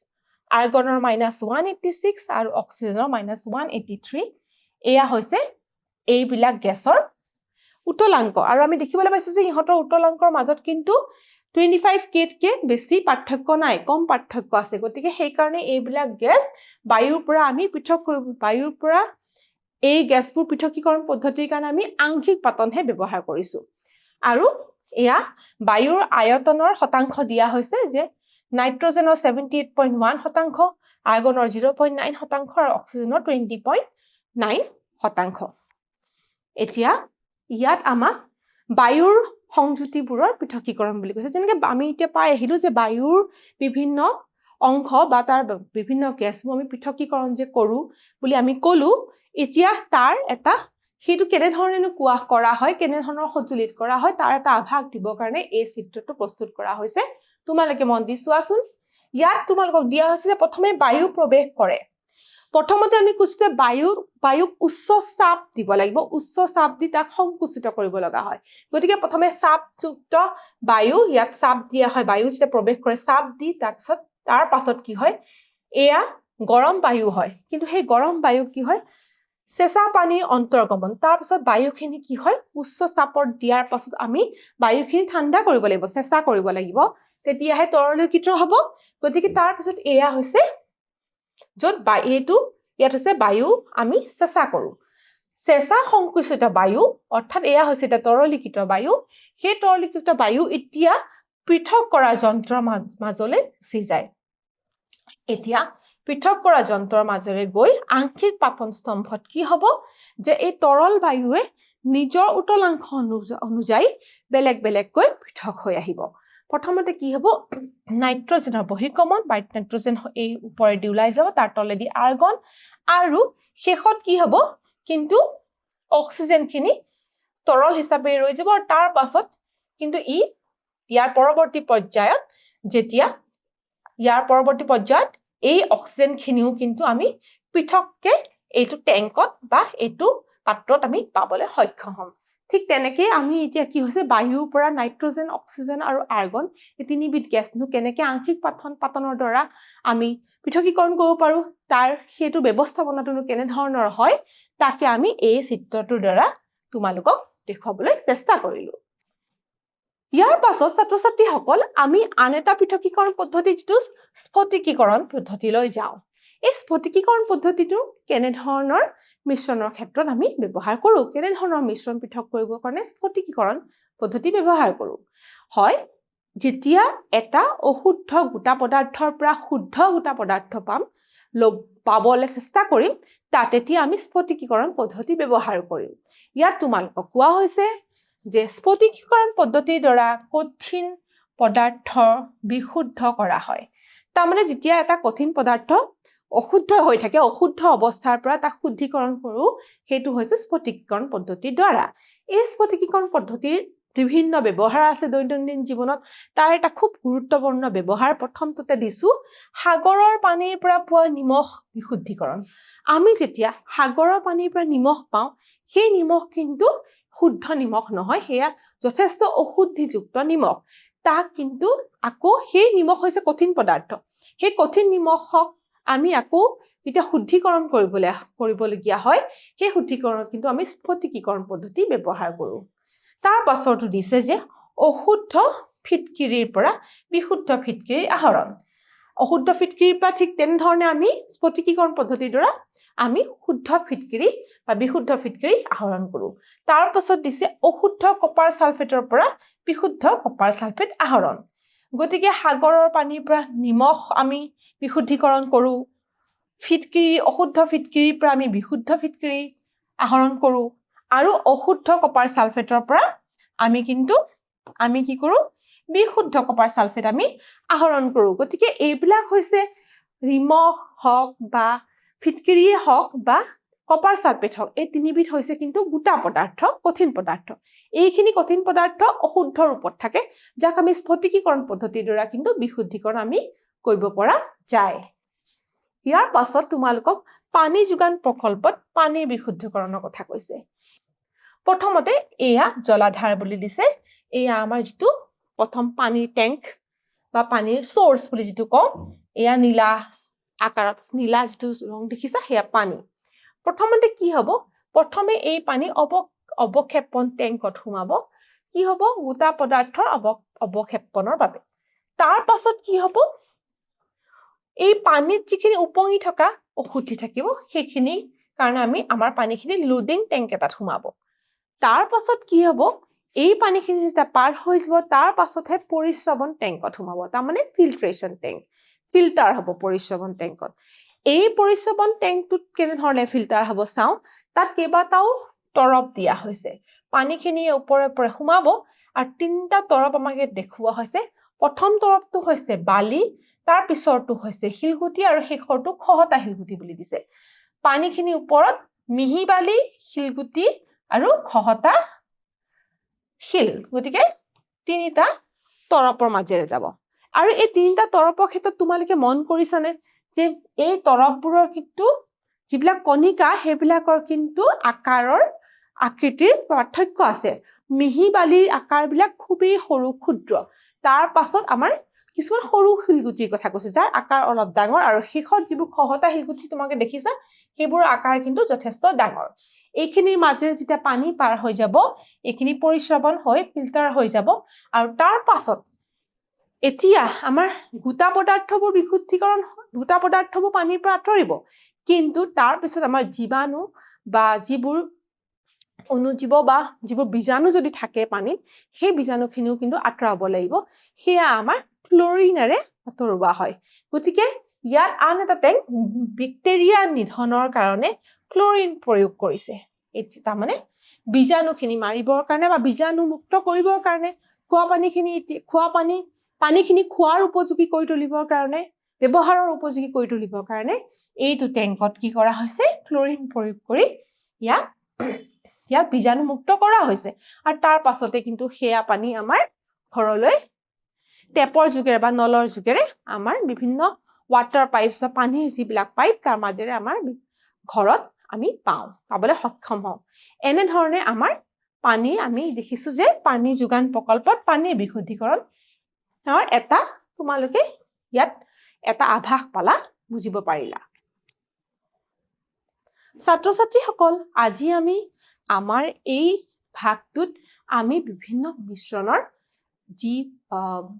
S1: আৰ্গনৰ -186 আৰু অক্সিজেনৰ -183 এয়া হৈছে এইবিলাক গেছৰ উতলাংক আৰু আমি দেখিবলৈ পাইছো যে ইহঁতৰ উতলাংকৰ মাজত কিন্তু 25K কে বেছি পাৰ্থক্য নাই কম পাৰ্থক্য আছে গতিকে সেই কাৰণে এইবিলাক গেছ বায়ুৰ পৰা আমি পৃথক কৰিব বায়ুৰ পৰা এই গেছবোৰ পৃথকীকৰণ পদ্ধতিৰ কাৰণে আমি আংশিক পাতনহে ব্যৱহাৰ কৰিছো আৰু এয়া বায়ুৰ আয়তনৰ শতাংশ দিয়া হৈছে যে নাইট্ৰজেনৰ 78.1 শতাংশ আৰ্গনৰ 0.9 শতাংশ আৰু অক্সিজেনৰ 20.9 শতাংশ এতিয়া ইয়াত আমাক বায়ুৰ সংযুতিবোৰৰ পৃথকীকৰণ বুলি কৈছে যেনেকৈ আমি এতিয়া পাই আহিলো যে বায়ুৰ বিভিন্ন অংশ বা তাৰ বিভিন্ন গেছবোৰ আমি পৃথকীকৰণ যে কৰো বুলি আমি কলো এতিয়া তাৰ এটা সেইটো কেনে ধৰণে কৰা হয় কেনে ধৰণৰ সঁজুলিত কৰা হয় তাৰ এটা আভাস দিবৰ কাৰণে এই চিত্ৰটো প্ৰস্তুত কৰা হৈছে তোমালোকে মন দি চোৱাচোন ইয়াত তোমালোকক দিয়া হৈছে যে প্ৰথমে বায়ু প্ৰৱেশ কৰে প্ৰথমতে আমি কৈছো যে বায়ুক উচ্চ চাপ দিব লাগিব উচ্চ চাপ দি তাক সংকুচিত কৰিব লগা হয় গতিকে প্ৰথমে চাপযুক্ত বায়ু ইয়াত চাপ দিয়া হয় বায়ু যেতিয়া প্ৰৱেশ কৰে চাপ দি তাৰ পাছত কি হয় এয়া গৰম বায়ু হয় কিন্তু সেই গৰম বায়ু কি হয় চেঁচা পানীৰ অন্তৰ্গমন তাৰ পাছত বায়ুখিনি কি হয় উচ্চ চাপৰ দিয়াৰ পাছত আমি বায়ুখিনি ঠাণ্ডা কৰিব লাগিব চেঁচা কৰিব লাগিব তেতিয়াহে তৰলীকৃত হ'ব গতিকে তাৰ পাছত এয়া হৈছে য'ত ইয়াত হৈছে বায়ু আমি চেঁচা কৰো চেঁচা সংকুচিত বায়ু অৰ্থাৎ এয়া হৈছে এটা তৰলীকৃত বায়ু সেই তৰলীকৃত বায়ু এতিয়া পৃথক কৰা যন্ত্ৰৰ মাজলৈ গুচি যায় এতিয়া পৃথক কৰা যন্ত্ৰৰ মাজেৰে গৈ আংশিক পাতন স্তম্ভত কি হ'ব যে এই তৰল বায়ুৱে নিজৰ উতলাংশ অনুযায়ী বেলেগ বেলেগকৈ পৃথক হৈ আহিব প্ৰথমতে কি হ'ব নাইট্ৰজেনৰ বহিঃগমন বা নাইট্ৰজেন এই ওপৰেদি ওলাই যাব তাৰ তলেদি আৰ্গন আৰু শেষত কি হ'ব কিন্তু অক্সিজেনখিনি তৰল হিচাপে ৰৈ যাব আৰু তাৰ পাছত কিন্তু ইয়াৰ পৰৱৰ্তী পৰ্যায়ত এই অক্সিজেনখিনিও কিন্তু আমি পৃথককে এইটো টেংকত বা এইটো পাত্ৰত আমি পাবলৈ সক্ষম হ'ম ঠিক তেনেকৈ আমি এতিয়া কি হৈছে বায়ুৰ পৰা নাইট্ৰজেন অক্সিজেন আৰু আৰ্গন এই তিনিবিধ গেছনো কেনেকৈ আংশিক পাতনৰ দ্বাৰা আমি পৃথকীকৰণ কৰিব পাৰো তাৰ সেইটো ব্যৱস্থাপনাটো কেনেধৰণৰ হয় তাকে আমি এই চিত্ৰটোৰ দ্বাৰা তোমালোকক দেখুৱাবলৈ চেষ্টা কৰিলো ইয়াৰ পাছত ছাত্ৰ ছাত্ৰীসকল আমি আন এটা পৃথকীকৰণ পদ্ধতি যিটো স্ফটিকীকৰণ পদ্ধতিলৈ যাওঁ এই স্ফটিকীকৰণ পদ্ধতিটো কেনেধৰণৰ মিশ্ৰণৰ ক্ষেত্ৰত আমি ব্যৱহাৰ কৰো কেনেধৰণৰ মিশ্ৰণ পৃথক কৰিবৰ কাৰণে স্ফটিকীকৰণ পদ্ধতি ব্যৱহাৰ কৰো হয় যেতিয়া এটা অশুদ্ধ গোটা পদাৰ্থৰ পৰা শুদ্ধ গোটা পদাৰ্থ পাবলৈ চেষ্টা কৰিম তেতিয়া আমি স্ফটিকীকৰণ পদ্ধতি ব্যৱহাৰ কৰিম ইয়াত তোমালোকক কোৱা হৈছে যে স্ফটিকীকৰণ পদ্ধতিৰ দ্বাৰা কঠিন পদাৰ্থ বিশুদ্ধ কৰা হয় তাৰমানে যেতিয়া এটা কঠিন পদাৰ্থ অশুদ্ধ হৈ থাকে অশুদ্ধ অৱস্থাৰ পৰা তাক শুদ্ধিকৰণ কৰো সেইটো হৈছে স্ফটিকীকৰণ পদ্ধতিৰ দ্বাৰা এই স্ফটিকীকৰণ পদ্ধতিৰ বিভিন্ন ব্যৱহাৰ আছে দৈনন্দিন জীৱনত তাৰ এটা খুব গুৰুত্বপূৰ্ণ ব্যৱহাৰ প্ৰথমতে দিছো সাগৰৰ পানীৰ পৰা পোৱা নিমখ বিশুদ্ধিকৰণ আমি যেতিয়া সাগৰৰ পানীৰ পৰা নিমখ পাওঁ সেই নিমখ কিন্তু শুদ্ধ নিমখ নহয় সেয়া যথেষ্ট অশুদ্ধিযুক্ত নিমখ তাক কিন্তু আকৌ সেই নিমখ হৈছে কঠিন পদাৰ্থ সেই কঠিন নিমখক আমি আকৌ যেতিয়া শুদ্ধিকৰণ কৰিবলগীয়া হয় সেই শুদ্ধিকৰণত কিন্তু আমি স্ফটিকীকৰণ পদ্ধতি ব্যৱহাৰ কৰো তাৰ পাছতো দিছে যে অশুদ্ধ ফিটকিৰিৰ পৰা বিশুদ্ধ ফিটকিৰিৰ আহৰণ অশুদ্ধ ফিটকিৰিৰ পৰা ঠিক তেনেধৰণে আমি স্ফটিকীকৰণ পদ্ধতিৰ দ্বাৰা আমি শুদ্ধ ফিটকিৰি বা বিশুদ্ধ ফিটকিৰি আহৰণ কৰো তাৰ পাছত দিছে অশুদ্ধ কপাৰ সালফেটৰ পৰা বিশুদ্ধ কপাৰ সালফেট আহৰণ গতিকে সাগৰৰ পানীৰ পৰা নিমখ আমি বিশুদ্ধিকৰণ কৰো অশুদ্ধ ফিটকিৰিৰ পৰা আমি বিশুদ্ধ ফিটকিৰি আহৰণ কৰো আৰু অশুদ্ধ কপাৰ সালফেটৰ পৰা আমি কি কৰো বিশুদ্ধ কপাৰ সালফেট আমি আহৰণ কৰো গতিকে এইবিলাক হৈছে নিমখ হওক বা ফিটকিৰিয়ে হওক বা কপাৰ সালফেট হওক এই তিনিবিধ হৈছে কিন্তু গোটা পদাৰ্থ কঠিন পদাৰ্থ এইখিনি কঠিন পদাৰ্থ অশুদ্ধ ৰূপত থাকে যাক আমি স্ফটিকীকৰণ পদ্ধতিৰ দ্বাৰা কিন্তু বিশুদ্ধিকৰণ আমি কৰিব পৰা যায় ইয়াৰ পাছত তোমালোকক পানী যোগান প্ৰকল্পত পানীৰ বিশুদ্ধিকৰণৰ কথা কৈছে প্ৰথমতে এয়া জলাধাৰ বুলি দিছে এয়া আমাৰ যিটো প্ৰথম পানীৰ টেংক বা পানীৰ সোৰ্স বুলি যিটো কওঁ এয়া নীলা আকাৰত নীলা যিটো ৰং দেখিছা সেয়া পানী প্ৰথমতে কি হ'ব প্ৰথমে এই পানী অৱক্ষেপন টেংকত সোমাব কি হ'ব গোটা পদাৰ্থৰ অৱক্ষেপনৰ বাবে তাৰ পাছত কি হ'ব এই পানীত যিখিনি উপঙি থকা অশুদ্ধি থাকিব সেইখিনি কাৰণে আমি আমাৰ পানীখিনি লোডিং টেংক এটাত সোমাব তাৰ পাছত কি হ'ব এই পানীখিনি যেতিয়া পাৰ হৈ যাব তাৰ পাছতহে পৰিশ্ৰৱণ টেংকত সোমাব তাৰ মানে ফিল্ট্ৰেশ্যন টেংক ফিল্টাৰ হ'ব পৰিশ্ৰৱণ টেংকত এই পৰিশ্ৰৱণ টেংকটোত কেনে ধৰণে ফিল্টাৰ হ'ব চাওঁ তাত কেইবাটাও তৰপ দিয়া হৈছে পানীখিনি ওপৰে ওপৰে সোমাব আৰু তিনিটা তৰপ আমাক দেখুওৱা হৈছে প্ৰথম তৰপটো হৈছে বালি তাৰ পিছৰটো হৈছে শিলগুটি আৰু শেষৰটো খহটা শিলগুটি বুলি দিছে পানীখিনি ওপৰত মিহি বালি শিলগুটি আৰু খহটা শিল গতিকে তিনিটা তৰপৰ মাজেৰে যাব আৰু এই তিনিটা তৰপৰ ক্ষেত্ৰত তোমালোকে মন কৰিছানে যে এই তৰপবোৰৰ কিন্তু যিবিলাক কণিকা সেইবিলাকৰ কিন্তু আকাৰৰ আকৃতিৰ পাৰ্থক্য আছে মিহি বালিৰ আকাৰবিলাক খুবেই সৰু ক্ষুদ্ৰ তাৰ পাছত আমাৰ কিছুমান সৰু শিলগুটিৰ কথা কৈছে যাৰ আকাৰ অলপ ডাঙৰ আৰু শেষত যিবোৰ খহটা শিলগুটি তোমালোকে দেখিছা সেইবোৰৰ আকাৰ কিন্তু যথেষ্ট ডাঙৰ এইখিনিৰ মাজেৰে যেতিয়া পানী পাৰ হৈ যাব এইখিনি পৰিশ্ৰৱণ হৈ ফিল্টাৰ হৈ যাব আৰু তাৰ পাছত এতিয়া আমাৰ গোটা পদাৰ্থবোৰ বিশুদ্ধীকৰণ গোটা পদাৰ্থবোৰ পানীৰ পৰা আঁতৰিব কিন্তু তাৰ পিছত আমাৰ জীৱাণু বা যিবোৰ অনুজীৱ বা যিবোৰ বীজাণু যদি থাকে পানীত সেই বীজাণুখিনিও কিন্তু আঁতৰাব লাগিব সেয়া আমাৰ ক্লৰিনেৰে আঁতৰোৱা হয় গতিকে ইয়াত আন এটা টেংক বেক্টেৰিয়া নিধনৰ কাৰণে ক্লৰিন প্ৰয়োগ কৰিছে তাৰমানে বীজাণুখিনি মাৰিবৰ কাৰণে বা বীজাণু মুক্ত কৰিবৰ কাৰণে পানীখিনি খোৱাৰ উপযোগী কৰি তুলিবৰ কাৰণে ব্যৱহাৰৰ উপযোগী কৰি তুলিবৰ কাৰণে এইটো টেংকত কি কৰা হৈছে ক্লৰিন প্ৰয়োগ কৰি ইয়াক বীজাণু মুক্ত কৰা হৈছে আৰু তাৰ পাছতে কিন্তু সেয়া পানী আমাৰ ঘৰলৈ টেপৰ যোগেৰে বা নলৰ যোগেৰে আমাৰ বিভিন্ন ৱাটাৰ পাইপ বা পানীৰ যিবিলাক পাইপ তাৰ মাজেৰে আমাৰ ঘৰত আমি পাবলৈ সক্ষম হওঁ এনেধৰণে আমাৰ পানী আমি দেখিছো যে পানী যোগান প্ৰকল্পত পানীৰ বিশুদ্ধীকৰণ এটা তোমালোকে ইয়াত এটা আভাস পালা বুজিব পাৰিলা ছাত্ৰ ছাত্ৰীসকল আজি আমি আমাৰ এই ভাগটোত আমি বিভিন্ন মিশ্ৰণৰ যি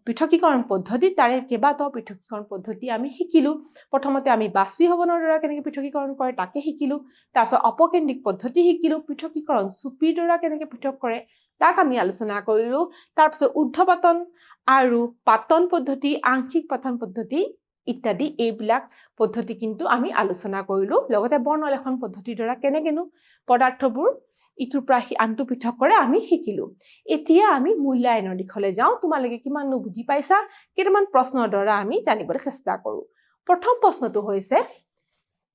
S1: পৃথকীকৰণ পদ্ধতি তাৰে কেইবাটাও পৃথকীকৰণ পদ্ধতি আমি শিকিলো প্ৰথমতে আমি বাষ্পীভৱনৰ দ্বাৰা কেনেকৈ পৃথকীকৰণ কৰে তাকে শিকিলো তাৰপিছত অপকেন্দ্ৰিক পদ্ধতি শিকিলো পৃথকীকৰণ চুপিৰ দ্বাৰা কেনেকৈ পৃথক কৰে তাক আমি আলোচনা কৰিলো তাৰপিছত ঊৰ্ধ্বপাতন আৰু পাতন পদ্ধতি আংশিক পাতন পদ্ধতি ইত্যাদি এইবিলাক পদ্ধতি কিন্তু আমি আলোচনা কৰিলো লগতে বৰ্ণলেখন পদ্ধতিৰ দ্বাৰা কেনেকেনো পদাৰ্থবোৰ ইটোৰ পৰা আনটো পৃথক কৰে আমি শিকিলো এতিয়া আমি মূল্যায়নৰ দিশলৈ যাওঁ তোমালোকে কিমাননো বুজি পাইছা কেইটামান প্ৰশ্নৰ দ্বাৰা আমি জানিবলৈ চেষ্টা কৰো প্ৰথম প্ৰশ্নটো হৈছে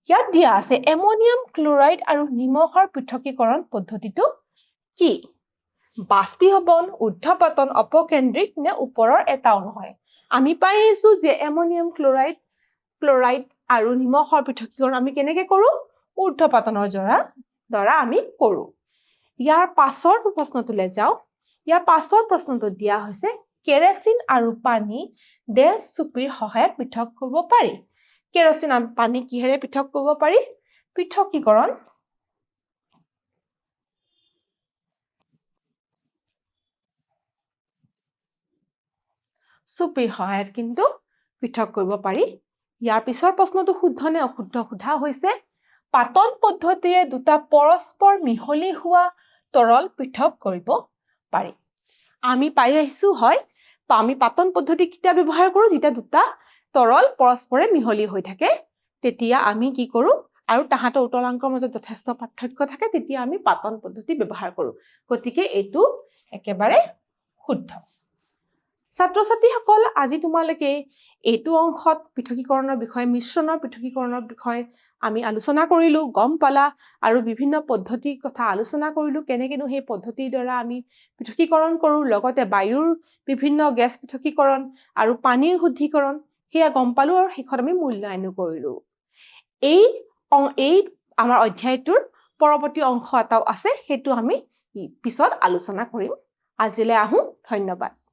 S1: ইয়াত দিয়া আছে এমনিয়াম ক্লোৰাইড আৰু নিমখৰ পৃথকীকৰণ পদ্ধতিটো কি বাষ্পীভৱন ঊৰ্ধ্বপাতন অপকেন্দ্ৰিক নে ওপৰৰ এটাও নহয় আমি পাইছো যে এমনিয়াম ক্লোৰাইড আৰু নিমখৰ পৃথকীকৰণ আমি কেনেকৈ কৰো ঊৰ্ধ্বপাতনৰ দ্বাৰা আমি কৰো ইয়াৰ পাছৰ প্ৰশ্নটোলৈ যাওঁ ইয়াৰ পাছৰ প্ৰশ্নটো দিয়া হৈছে কেৰাচিন আৰু পানী ডেছ চুপিৰ সহায়ত পৃথক কৰিব পাৰি কেৰাচিন আৰু পানী কিহেৰে পৃথক কৰিব পাৰি পৃথকীকৰণ চুপিৰ সহায়ত কিন্তু পৃথক কৰিব পাৰি ইয়াৰ পিছৰ প্ৰশ্নটো শুদ্ধ নে অশুদ্ধ সোধা হৈছে পাতন পদ্ধতিৰে দুটা পৰস্পৰ মিহলি হোৱা তৰল পৃথক কৰিব পাৰি আমি পাই আহিছো হয় আমি পাতন পদ্ধতি কেতিয়া ব্যৱহাৰ কৰো যেতিয়া দুটা তৰল পৰস্পৰে মিহলি হৈ থাকে তেতিয়া আমি কি কৰো আৰু তাহাঁতৰ উতলাংকৰ মাজত যথেষ্ট পাৰ্থক্য থাকে তেতিয়া আমি পাতন পদ্ধতি ব্যৱহাৰ কৰো গতিকে এইটো একেবাৰে শুদ্ধ ছাত্ৰ ছাত্ৰীসকল আজি তোমালোকে এইটো অংশত পৃথকীকৰণৰ বিষয়ে মিশ্ৰণৰ পৃথকীকৰণৰ বিষয়ে আমি আলোচনা কৰিলো গম পালা আৰু বিভিন্ন পদ্ধতিৰ কথা আলোচনা কৰিলো কেনেকেনো সেই পদ্ধতিৰ দ্বাৰা আমি পৃথকীকৰণ কৰো লগতে বায়ুৰ বিভিন্ন গেছ পৃথকীকৰণ আৰু পানীৰ শুদ্ধিকৰণ সেয়া গম পালো আৰু শেষত আমি মূল্যায়ন কৰিলো এই আমাৰ অধ্যায়টোৰ পৰৱৰ্তী অংশ এটাও আছে সেইটো আমি পিছত আলোচনা কৰিম আজিলৈ আহো ধন্যবাদ